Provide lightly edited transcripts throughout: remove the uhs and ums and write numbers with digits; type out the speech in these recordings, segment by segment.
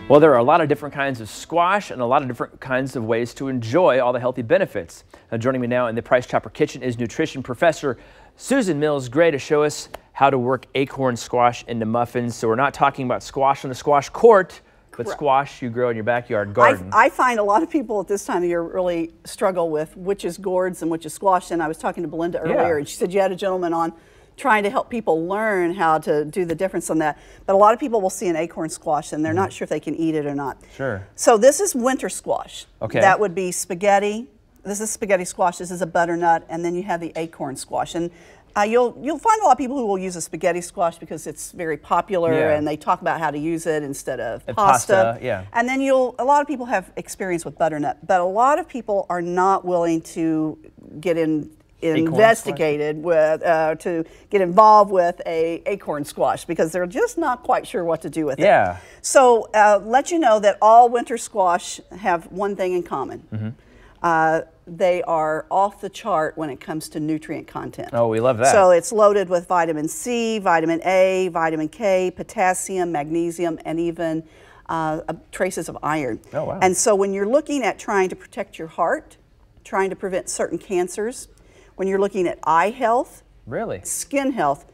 Well, there are a lot of different kinds of squash and a lot of different kinds of ways to enjoy all the healthy benefits. Now, joining me now in the Price Chopper kitchen is nutrition professor Susan Mills Gray to show us how to work acorn squash into muffins. So we're not talking about squash on the squash court, but squash you grow in your backyard garden. I find a lot of people at this time of year really struggle with which is gourds and which is squash. And I was talking to Belinda earlier, and she said you had a gentleman on trying to help people learn how to do the difference on that. But a lot of people will see an acorn squash and they're not sure if they can eat it or not. Sure. So this is winter squash. Okay. That would be spaghetti. This is spaghetti squash. This is a butternut. And then you have the acorn squash. And you'll find a lot of people who will use a spaghetti squash because it's very popular and they talk about how to use it instead of pasta. And then a lot of people have experience with butternut, but a lot of people are not willing to get investigated with to get involved with a acorn squash because they're just not quite sure what to do with it. So let you know that all winter squash have one thing in common. They are off the chart when it comes to nutrient content. Oh, we love that. So it's loaded with vitamin C, vitamin A, vitamin K, potassium, magnesium, and even traces of iron. Oh, wow. And so when you're looking at trying to protect your heart, trying to prevent certain cancers, when you're looking at eye health, skin health,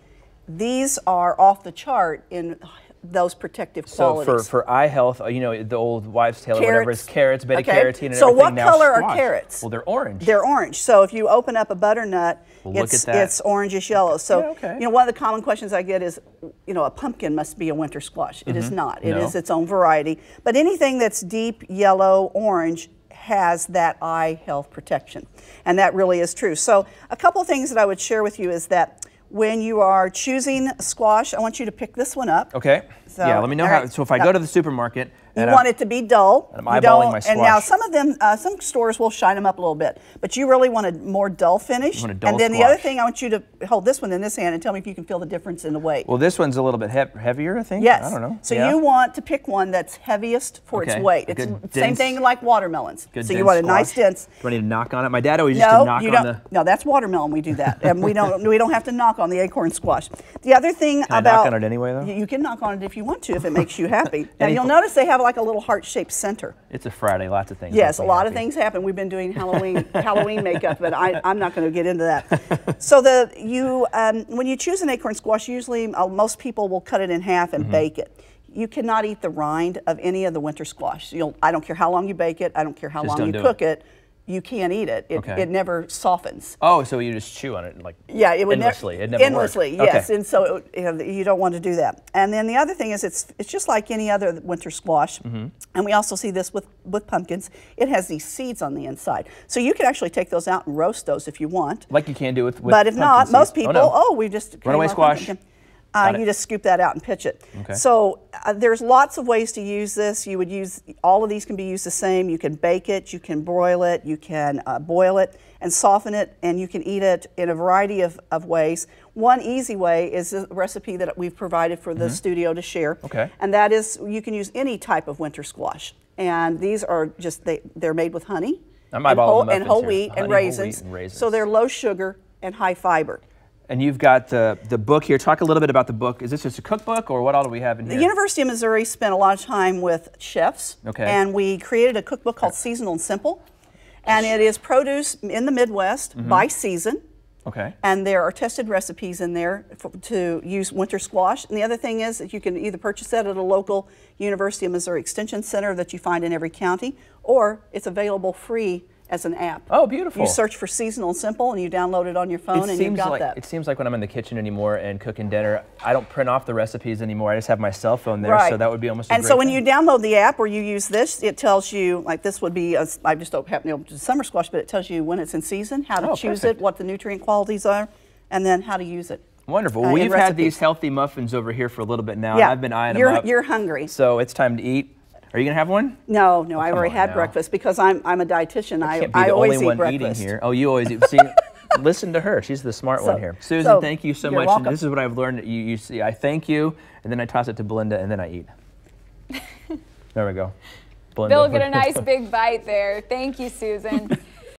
these are off the chart in those protective qualities. So for eye health, you know, the old wives' tale or whatever is carrots, beta-carotene, and so everything. what now color squash. are carrots? Well, they're orange. They're orange. So if you open up a butternut, it's orangish yellow. So you know, one of the common questions I get is, you know, a pumpkin must be a winter squash. It is not. It is its own variety. But anything that's deep yellow, orange has that eye health protection. And that really is true. So a couple of things that I would share with you is that when you are choosing squash, I want you to pick this one up. Okay. So, yeah, let me know how. So if I go to the supermarket, you want it to be dull. And I'm eyeballing my squash. And now some of them, some stores will shine them up a little bit, but you really want a more dull finish. You want a dull and then squash. The other thing, I want you to hold this one in this hand and tell me if you can feel the difference in the weight. Well, this one's a little bit heavier, I think. Yes. I don't know. So you want to pick one that's heaviest for its weight. It's the same thing like watermelons. So you want a nice dense. Do I need to knock on it? My dad always used to knock on the. No, that's watermelon. We do that, and we don't have to knock on the acorn squash. The other thing Can I knock on it anyway, though? You can knock on it if you want to, if it makes you happy. Now you'll notice they have like a little heart-shaped center. It's a Friday, lots of things. Yes, a lot of things happen. We've been doing Halloween makeup, but I'm not going to get into that. So when you choose an acorn squash, usually most people will cut it in half and bake it. You cannot eat the rind of any of the winter squash. I don't care how long you bake it. I don't care how long you cook it. You can't eat it. It never softens. Oh, so you just chew on it like it would endlessly. It never endlessly, works. Yes. And so you don't want to do that. And then the other thing is it's just like any other winter squash. And we also see this with pumpkins. It has these seeds on the inside. So you can actually take those out and roast those if you want. Like you can do with But if not, most people, we just runaway squash. You just scoop that out and pitch it. So there's lots of ways to use this. All of these can be used the same. You can bake it, you can broil it, you can boil it and soften it, and you can eat it in a variety of ways. One easy way is a recipe that we've provided for the studio to share. And that is you can use any type of winter squash. And these are just, they're made with honey and whole wheat and raisins. So they're low sugar and high fiber. And you've got the book here. Talk a little bit about the book. Is this just a cookbook, or what all do we have in here? The University of Missouri spent a lot of time with chefs, and we created a cookbook called Seasonal and Simple. And it is produce in the Midwest by season. And there are tested recipes in there to use winter squash. And the other thing is that you can either purchase that at a local University of Missouri Extension Center that you find in every county, or it's available free as an app. Oh, beautiful. You search for Seasonal and Simple and you download it on your phone and you've got that. It seems like when I'm in the kitchen anymore and cooking dinner, I don't print off the recipes anymore. I just have my cell phone there, so that would be almost a great And so when thing. you download the app or you use this, it tells you, like this would be, I just don't happen to know summer squash, but it tells you when it's in season, how to choose it, what the nutrient qualities are, and then how to use it. Wonderful. We've had these healthy muffins over here for a little bit now, and I've been eyeing them up. You're hungry. So it's time to eat. Are you going to have one? No, I already had breakfast because I'm a dietitian. I always eat breakfast. Only one eating here. Oh, you always eat. See, listen to her. She's the smart one here. Susan, thank you so much. Welcome. And this is what I've learned. You see, I thank you, and then I toss it to Belinda, and then I eat. There we go. Belinda. Bill, get a nice big bite there. Thank you, Susan.